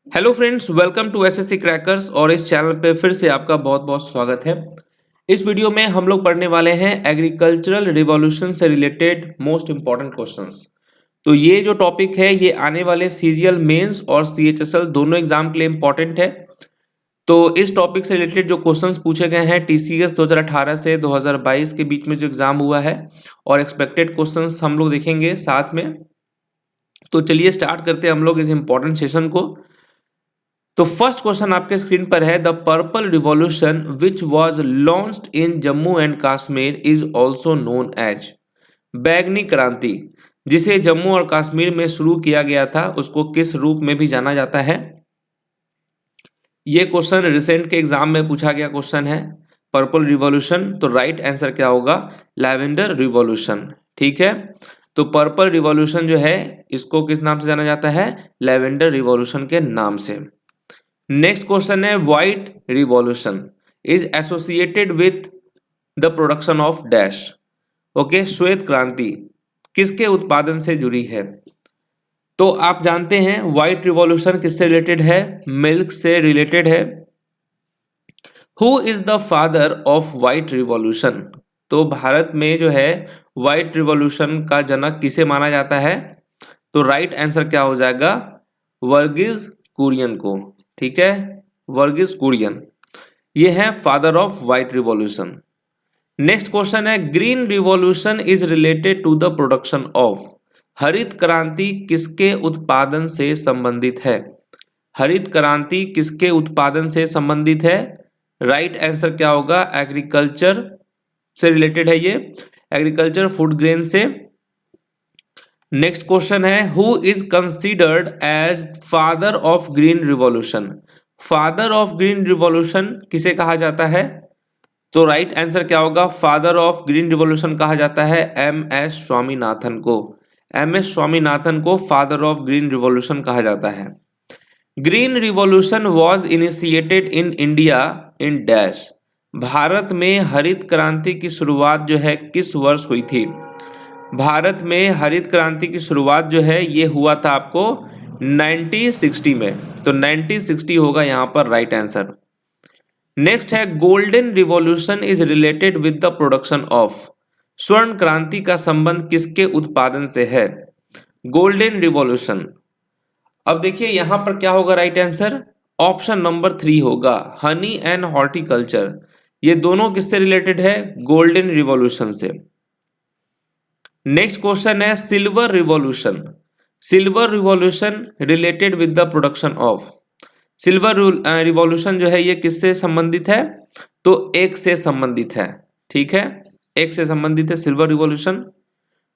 Hello friends, welcome to SSC crackers. और इस channel पे फिर से आपका बहुत बहुत स्वागत है। इस वीडियो में हम लोग पढ़ने वाले हैं एग्रीकल्चरल रिवॉल्यूशन से रिलेटेड मोस्ट इंपॉर्टेंट क्वेश्चंस। तो ये जो टॉपिक है ये आने वाले सीजीएल मेंस और सीएचएसएल दोनों एग्जाम के लिए इंपॉर्टेंट है। तो इस टॉपिक से रिलेटेड जो क्वेश्चंस पूछे गए हैं टीसीएस 2018 से 2022 के बीच में जो एग्जाम हुआ है और एक्सपेक्टेड क्वेश्चंस हम लोग देखेंगे साथ में। तो चलिए स्टार्ट करते हैं हम लोग इस इंपॉर्टेंट सेशन को। तो फर्स्ट क्वेश्चन आपके स्क्रीन पर है, the purple revolution which was launched in Jammu and Kashmir is also known as. बैगनी क्रांति जिसे जम्मू और कश्मीर में शुरू किया गया था उसको किस रूप में भी जाना जाता है। ये क्वेश्चन रिसेंट के एग्जाम में पूछा गया क्वेश्चन है। पर्पल रिवॉल्यूशन, तो राइट आंसर क्या होगा, लैवेंडर रिवॉल्यूशन। ठीक है, तो पर्पल रिवॉल्यूशन जो है इसको किस नाम से जाना जाता है, लैवेंडर रिवॉल्यूशन के नाम से। नेक्स्ट क्वेश्चन है, white revolution is associated with the production of dash. Okay, श्वेत क्रांति किसके उत्पादन से जुड़ी है। तो आप जानते हैं व्हाइट रिवॉल्यूशन किससे रिलेटेड है, मिल्क से रिलेटेड है। Who is the father of white revolution. तो भारत में जो है व्हाइट रिवॉल्यूशन का जनक किसे माना जाता है, तो राइट आंसर क्या हो जाएगा, वर्गीज कुरियन को। ठीक है, वर्गीज कुरियन ये है father of white revolution. Next question है, green revolution is related to the production of. हरित क्रांति किसके उत्पादन से संबंधित है। हरित क्रांति किसके उत्पादन से संबंधित है, राइट आंसर क्या होगा, एग्रीकल्चर से रिलेटेड है ये, एग्रीकल्चर फूड ग्रेन से। नेक्स्ट क्वेश्चन है, who is considered as father of green revolution. Father of green revolution किसे कहा जाता है, तो राइट आंसर क्या होगा, फादर ऑफ ग्रीन रिवॉल्यूशन कहा जाता है एम एस स्वामीनाथन को। एम एस स्वामीनाथन को फादर ऑफ ग्रीन रिवॉल्यूशन कहा जाता है। Green revolution was initiated in India in dash. Bharat में हरित क्रांति की शुरुआत जो है किस वर्ष हुई थी। भारत में हरित क्रांति की शुरुआत जो है ये हुआ था आपको 1960 में। तो 1960 होगा यहाँ पर राइट आंसर। नेक्स्ट है, golden revolution is related with the production of. स्वर्ण क्रांति का संबंध किसके उत्पादन से है, गोल्डन रिवॉल्यूशन। अब देखिए यहां पर क्या होगा राइट आंसर, ऑप्शन नंबर 3 होगा, हनी एंड हॉर्टिकल्चर। ये दोनों किससे रिलेटेड है, गोल्डन रिवॉल्यूशन से। नेक्स्ट क्वेश्चन है, silver revolution. Silver revolution related with the production of. Silver revolution जो है ये किससे संबंधित है, तो एक से संबंधित है। ठीक है, एक से संबंधित है silver revolution.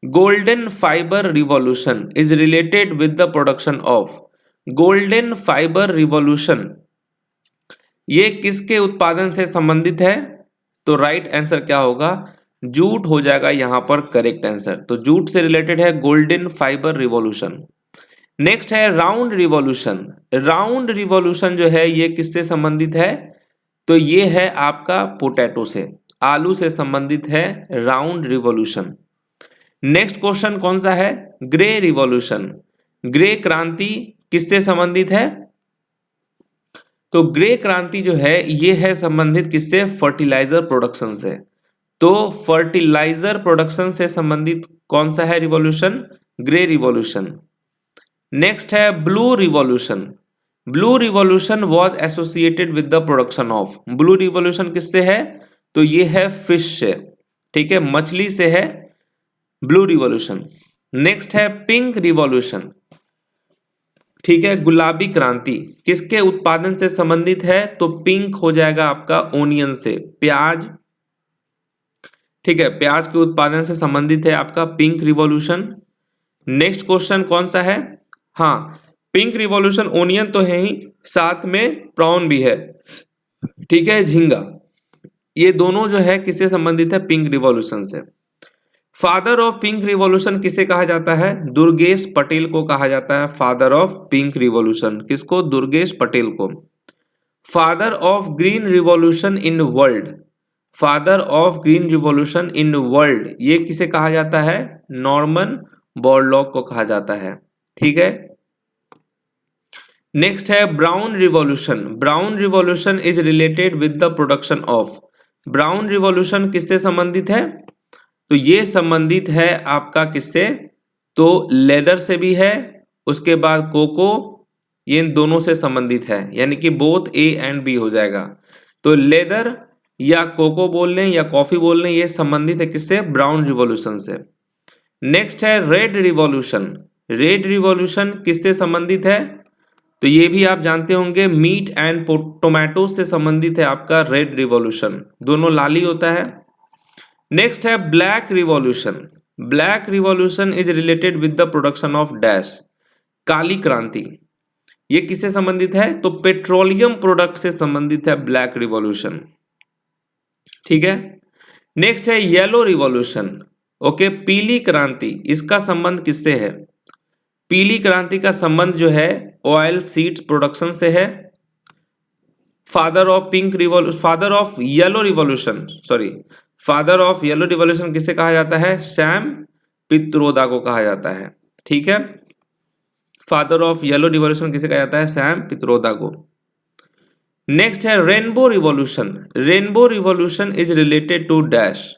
Golden fibre revolution is related with the production of. Golden fibre revolution ये किसके उत्पादन से संबंधित है, तो राइट आंसर क्या होगा, जूट हो जाएगा यहां पर करेक्ट आंसर। तो जूट से रिलेटेड है गोल्डन फाइबर रिवॉल्यूशन। नेक्स्ट है राउंड रिवॉल्यूशन। राउंड रिवॉल्यूशन जो है ये किससे संबंधित है, तो ये है आपका पोटैटो से, आलू से संबंधित है राउंड रिवॉल्यूशन। नेक्स्ट क्वेश्चन कौन सा है, ग्रे रिवॉल्यूशन। ग्रे क्रांति किससे संबंधित है, तो ग्रे क्रांति जो है ये है संबंधित किससे, फर्टिलाइजर प्रोडक्शन से। तो फर्टिलाइजर प्रोडक्शन से संबंधित कौन सा है रिवॉल्यूशन, ग्रे रिवॉल्यूशन। नेक्स्ट है blue revolution. Blue revolution was associated with the production of. Blue revolution किससे है, तो ये है फिश से। ठीक है, मछली से है ब्लू रिवॉल्यूशन। नेक्स्ट है पिंक रिवॉल्यूशन। ठीक है, गुलाबी क्रांति किसके उत्पादन से संबंधित है, तो पिंक हो जाएगा आपका ओनियन से, प्याज। ठीक है, प्याज के उत्पादन से संबंधित है आपका पिंक रिवॉल्यूशन। नेक्स्ट क्वेश्चन कौन सा है, हाँ पिंक रिवॉल्यूशन ओनियन तो है ही, साथ में प्रॉन भी है। ठीक है, झींगा। ये दोनों जो है किससे संबंधित है, पिंक रिवॉल्यूशन से। फादर ऑफ पिंक रिवॉल्यूशन किसे कहा जाता है, दुर्गेश पटेल को कहा जाता है फादर ऑफ पिंक रिवॉल्यूशन। किसको, दुर्गेश पटेल को। Father of green revolution in world. Father of green revolution in world ये किसे कहा जाता है, नॉर्मन बोरलॉग को कहा जाता है। ठीक है, नेक्स्ट है brown revolution. Brown revolution is related with the production of. Brown revolution किससे संबंधित है? तो ये संबंधित है आपका किससे? तो लेदर से भी है, उसके बाद कोको, ये इन दोनों से संबंधित है, यानी कि बोथ ए एंड बी हो जाएगा। तो लेदर या कोको बोल लें या कॉफी बोल लें, ये संबंधित है किससे? ब्राउन रिवॉल्यूशन से। नेक्स्ट है रेड रिवॉल्यूशन। रेड रिवॉल्यूशन किससे संबंधित है? तो ये भी आप जानते होंगे, मीट एंड टोमेटो से संबंधित है आपका रेड रिवॉल्यूशन, दोनों लाल ही होता है। नेक्स्ट है black revolution. Black revolution is related with the production of dash, काली क्रांति। ये किससे संबंधित है? तो पेट्रोलियम प्रोडक्ट से संबंधित है ब्लैक रिवॉल्यूशन, ठीक है। नेक्स्ट है येलो रिवॉल्यूशन। ओके, पीली क्रांति, इसका संबंध किससे है? पीली क्रांति का संबंध जो है ऑयल सीड्स प्रोडक्शन से है। Father of yellow revolution, sorry, father of yellow revolution किसे कहा जाता है? सैम पित्रोदा को कहा जाता है, ठीक है। फादर ऑफ येलो रिवॉल्यूशन किसे कहा जाता है? सैम पित्रोदा को। नेक्स्ट है rainbow revolution. Rainbow revolution is related to dash.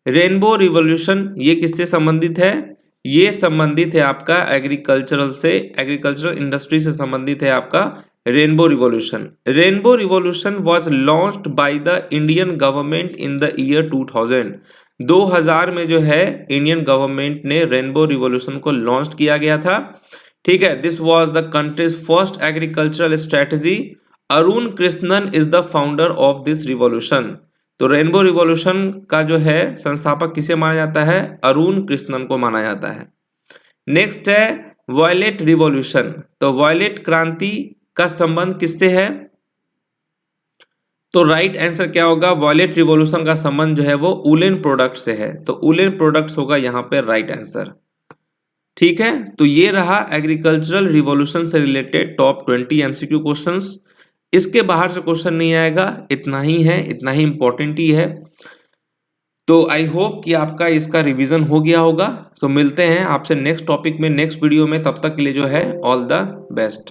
Rainbow revolution ये किससे संबंधित है? ये संबंधित है आपका एग्रीकल्चरल से, एग्रीकल्चरल इंडस्ट्री से संबंधित है आपका rainbow revolution. Rainbow revolution was launched by the Indian government in the year 2000। 2000 में जो है इंडियन गवर्नमेंट ने रेनबो रिवॉल्यूशन को लॉन्च किया गया था, ठीक है। This was the countries first agricultural strategy. Arun Krishnan is the founder of this revolution. तो रेनबो रिवॉल्यूशन का जो है संस्थापक किसे माना जाता है? अरुण कृष्णन को माना जाता है। नेक्स्ट है वॉयलेट रिवॉल्यूशन। तो वॉयलेट क्रांति का संबंध किससे है? तो राइट आंसर क्या होगा? वॉयलेट रिवॉल्यूशन का संबंध जो है वो वूलन प्रोडक्ट से है, तो वूलन प्रोडक्ट्स होगा यहाँ पे राइट आंसर, ठीक है। तो ये रहा एग्रीकल्चरल रिवॉल्यूशन से रिलेटेड टॉप 20 एमसीक्यू क्वेश्चंस। इसके बाहर से क्वेश्चन नहीं आएगा, इतना ही है, इतना ही इंपॉर्टेंट ही है। तो आई होप कि आपका इसका रिवीजन हो गया होगा। तो मिलते हैं आपसे नेक्स्ट टॉपिक में, नेक्स्ट वीडियो में। तब तक के लिए जो है ऑल द बेस्ट।